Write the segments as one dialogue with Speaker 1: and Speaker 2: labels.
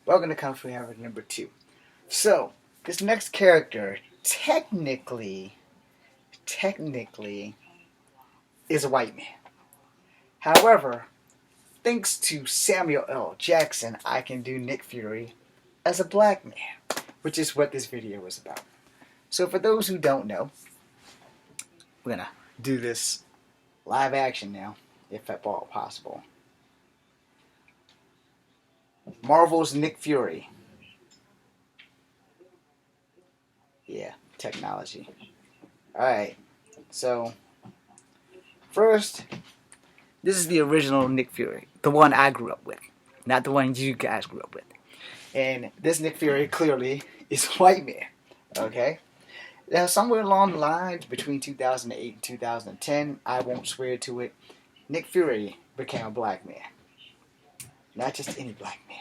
Speaker 1: Welcome to Kung Fu Hammer number 2. So, this next character technically is a white man. However, thanks to Samuel L. Jackson, I can do Nick Fury as a black man, which is what this video is about. So for those who don't know, we're going to do this live action now, if at all possible. Marvel's Nick Fury. Yeah, technology. Alright, so first, this is the original Nick Fury, the one I grew up with, not the one you guys grew up with. And this Nick Fury clearly is a white man, okay? Now, somewhere along the lines between 2008 and 2010, I won't swear to it, Nick Fury became a black man. Not just any black man.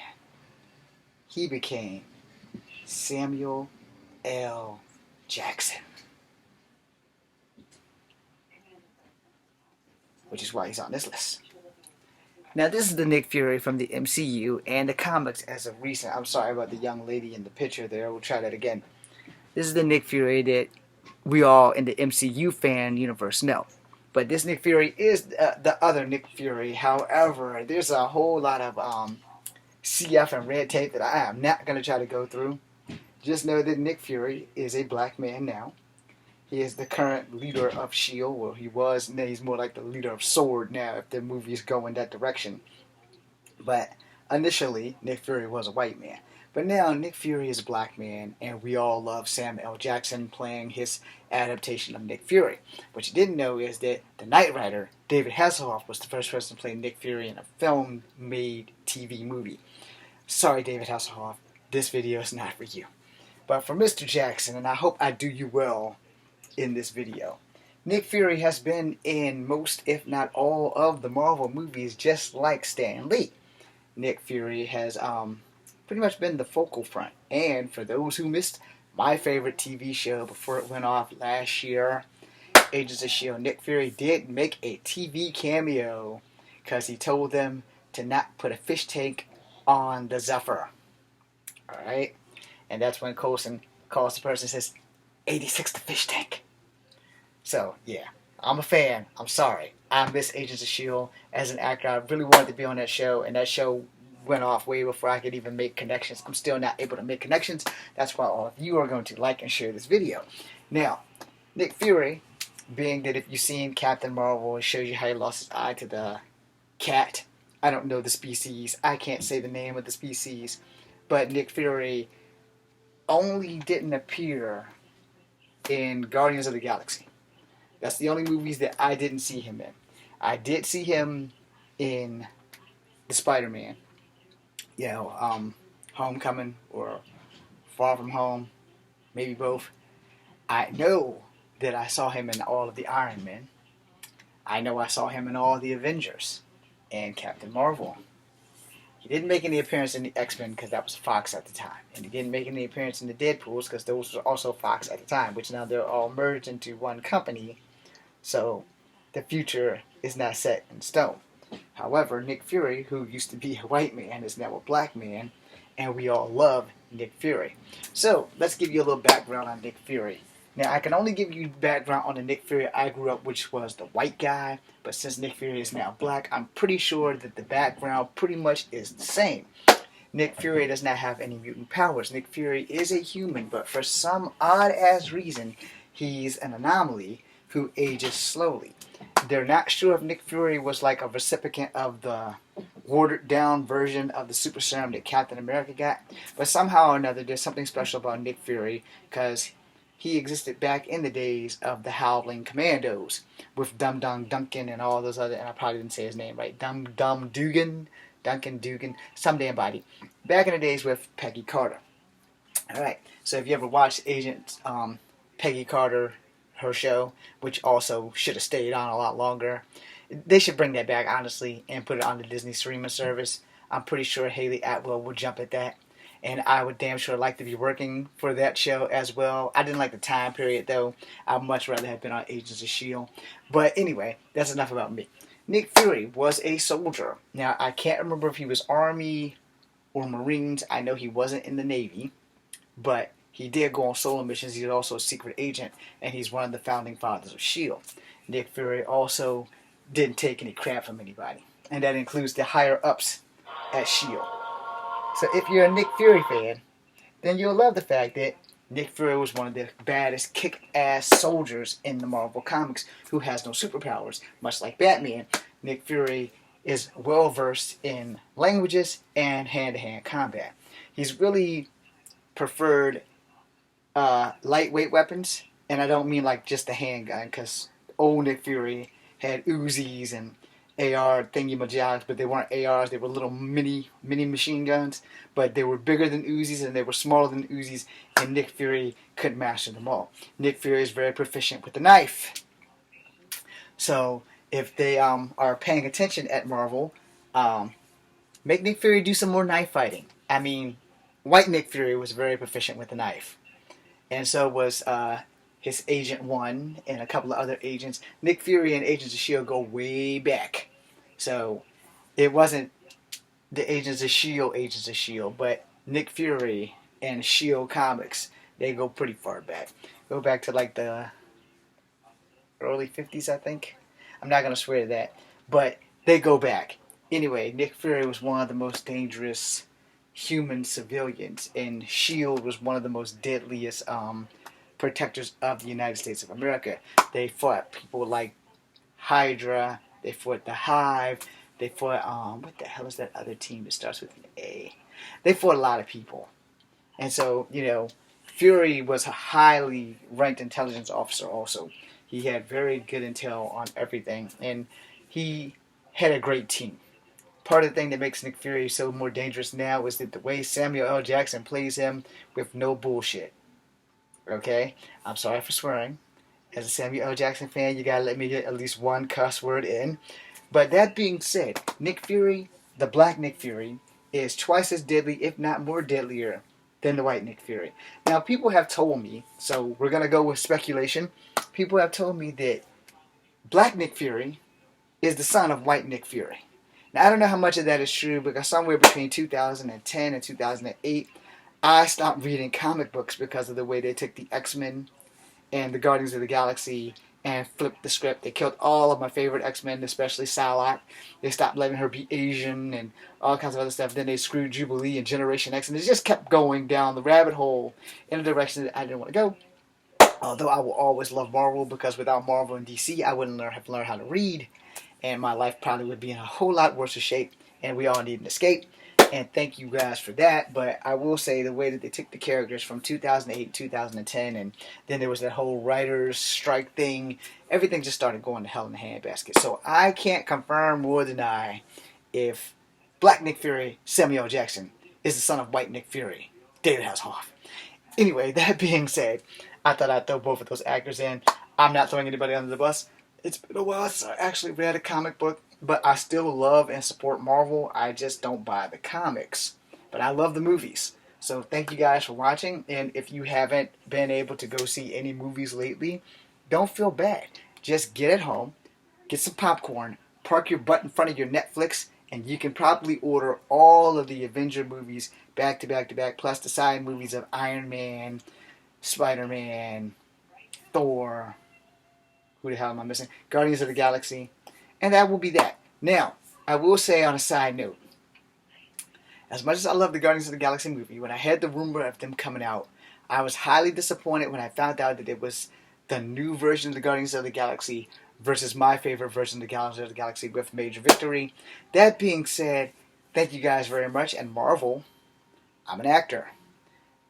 Speaker 1: He became Samuel L. Jackson. Which is why he's on this list. Now, this is the Nick Fury from the MCU and the comics as of recent. I'm sorry about the young lady in the picture there. We'll try that again. This is the Nick Fury that we all in the MCU fan universe know. But this Nick Fury is the other Nick Fury. However, there's a whole lot of CF and red tape that I am not going to try to go through. Just know that Nick Fury is a black man now. He is the current leader of S.H.I.E.L.D. Well, he was. Now he's more like the leader of S.W.O.R.D. now if the movies go in that direction. But initially, Nick Fury was a white man. But now, Nick Fury is a black man, and we all love Sam L. Jackson playing his adaptation of Nick Fury. What you didn't know is that the Knight Rider, David Hasselhoff, was the first person to play Nick Fury in a film-made TV movie. Sorry, David Hasselhoff, this video is not for you. But for Mr. Jackson, and I hope I do you well in this video, Nick Fury has been in most, if not all, of the Marvel movies, just like Stan Lee. Nick Fury has pretty much been the focal front. And for those who missed my favorite TV show before it went off last year, Agents of S.H.I.E.L.D., Nick Fury did make a TV cameo because he told them to not put a fish tank on the Zephyr. Alright? And that's when Coulson calls the person and says, 86 the fish tank. So, yeah, I'm a fan. I'm sorry. I miss Agents of S.H.I.E.L.D. as an actor. I really wanted to be on that show, and that show went off way before I could even make connections. I'm still not able to make connections. That's why all of you are going to like and share this video. Now, Nick Fury, being that if you've seen Captain Marvel, it shows you how he lost his eye to the cat. I don't know the species. I can't say the name of the species. But Nick Fury only didn't appear in Guardians of the Galaxy. That's the only movies that I didn't see him in. I did see him in the Spider-Man. You know, Homecoming or Far From Home. Maybe both. I know that I saw him in all of the Iron Men. I know I saw him in all the Avengers and Captain Marvel. He didn't make any appearance in the X-Men because that was Fox at the time. And he didn't make any appearance in the Deadpools because those were also Fox at the time, which now they're all merged into one company. So the future is not set in stone. However, Nick Fury, who used to be a white man, is now a black man, and we all love Nick Fury. So let's give you a little background on Nick Fury. Now, I can only give you background on the Nick Fury I grew up, which was the white guy. But since Nick Fury is now black, I'm pretty sure that the background pretty much is the same. Nick Fury does not have any mutant powers. Nick Fury is a human, but for some odd-ass reason, he's an anomaly who ages slowly. They're not sure if Nick Fury was like a recipient of the watered-down version of the super serum that Captain America got. But somehow or another, there's something special about Nick Fury because he existed back in the days of the Howling Commandos with Dum Dum Duncan and all those other, and I probably didn't say his name right, Dum Dum Dugan, Duncan Dugan, some damn body. Back in the days with Peggy Carter. Alright, so if you ever watched Agent Peggy Carter, her show, which also should have stayed on a lot longer, they should bring that back, honestly, and put it on the Disney streaming service. I'm pretty sure Haley Atwell would jump at that. And I would damn sure like to be working for that show as well. I didn't like the time period, though. I'd much rather have been on Agents of S.H.I.E.L.D. But anyway, that's enough about me. Nick Fury was a soldier. Now, I can't remember if he was Army or Marines. I know he wasn't in the Navy, but he did go on solo missions. He's also a secret agent, and he's one of the founding fathers of S.H.I.E.L.D. Nick Fury also didn't take any crap from anybody, and that includes the higher-ups at S.H.I.E.L.D. So if you're a Nick Fury fan, then you'll love the fact that Nick Fury was one of the baddest kick-ass soldiers in the Marvel Comics who has no superpowers. Much like Batman, Nick Fury is well-versed in languages and hand-to-hand combat. He's really preferred lightweight weapons, and I don't mean like just a handgun, because old Nick Fury had Uzis and AR thingy-majogs, but they weren't ARs, they were little mini machine guns, but they were bigger than Uzis and they were smaller than Uzis, and Nick Fury could master them all. Nick Fury is very proficient with the knife. So if they are paying attention at Marvel, make Nick Fury do some more knife fighting. I mean, white Nick Fury was very proficient with the knife, and so was his Agent 1 and a couple of other agents. Nick Fury and Agents of S.H.I.E.L.D. go way back. So it wasn't the Agents of S.H.I.E.L.D., but Nick Fury and S.H.I.E.L.D. comics, they go pretty far back. Go back to like the early 50s, I think. I'm not going to swear to that, but they go back. Anyway, Nick Fury was one of the most dangerous human civilians, and S.H.I.E.L.D. was one of the most deadliest protectors of the United States of America. They fought people like Hydra, they fought the Hive, they fought, what the hell is that other team that starts with an A? They fought a lot of people. And so, Fury was a highly ranked intelligence officer also. He had very good intel on everything, and he had a great team. Part of the thing that makes Nick Fury so more dangerous now is that the way Samuel L. Jackson plays him with no bullshit. Okay? I'm sorry for swearing. As a Samuel L. Jackson fan, you gotta let me get at least one cuss word in. But that being said, Nick Fury, the black Nick Fury, is twice as deadly, if not more deadlier, than the white Nick Fury. Now, people have told me, so we're gonna go with speculation, people have told me that black Nick Fury is the son of white Nick Fury. Now, I don't know how much of that is true, because somewhere between 2010 and 2008, I stopped reading comic books because of the way they took the X-Men and the Guardians of the Galaxy and flipped the script. They killed all of my favorite X-Men, especially Psylocke. They stopped letting her be Asian and all kinds of other stuff. Then they screwed Jubilee and Generation X, and it just kept going down the rabbit hole in a direction that I didn't want to go. Although I will always love Marvel, because without Marvel and DC, I wouldn't have learned how to read, and my life probably would be in a whole lot worse of shape, and we all need an escape. And thank you guys for that, but I will say the way that they took the characters from 2008 to 2010, and then there was that whole writers' strike thing, everything just started going to hell in the handbasket. So I can't confirm or deny if black Nick Fury, Samuel L. Jackson, is the son of white Nick Fury, David Hasselhoff. Anyway, that being said, I thought I'd throw both of those actors in. I'm not throwing anybody under the bus. It's been a while since I actually read a comic book, but I still love and support Marvel. I just don't buy the comics. But I love the movies. So thank you guys for watching. And if you haven't been able to go see any movies lately, don't feel bad. Just get at home, get some popcorn, park your butt in front of your Netflix, and you can probably order all of the Avenger movies back to back to back, plus the side movies of Iron Man, Spider-Man, Thor, who the hell am I missing? Guardians of the Galaxy. And that will be that. Now, I will say on a side note, as much as I love the Guardians of the Galaxy movie, when I had the rumor of them coming out, I was highly disappointed when I found out that it was the new version of the Guardians of the Galaxy versus my favorite version of the Guardians of the Galaxy with major victory. That being said, thank you guys very much. And Marvel, I'm an actor.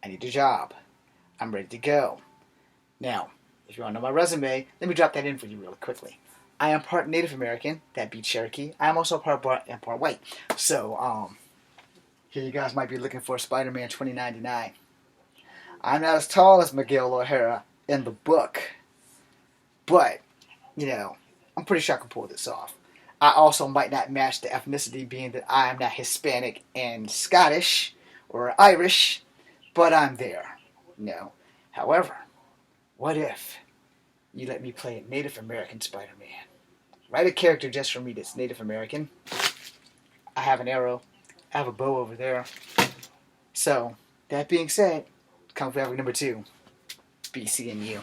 Speaker 1: I need a job. I'm ready to go. Now, if you want to know my resume, let me drop that in for you really quickly. I am part Native American, that be Cherokee. I am also part black and part white. So, here you guys might be looking for Spider-Man 2099. I'm not as tall as Miguel O'Hara in the book, but, I'm pretty sure I can pull this off. I also might not match the ethnicity, being that I am not Hispanic and Scottish or Irish, but I'm there. However, what if you let me play a Native American Spider-Man? Write a character just for me that's Native American. I have an arrow. I have a bow over there. So, that being said, Kung Fu Epic number 2, BC and you.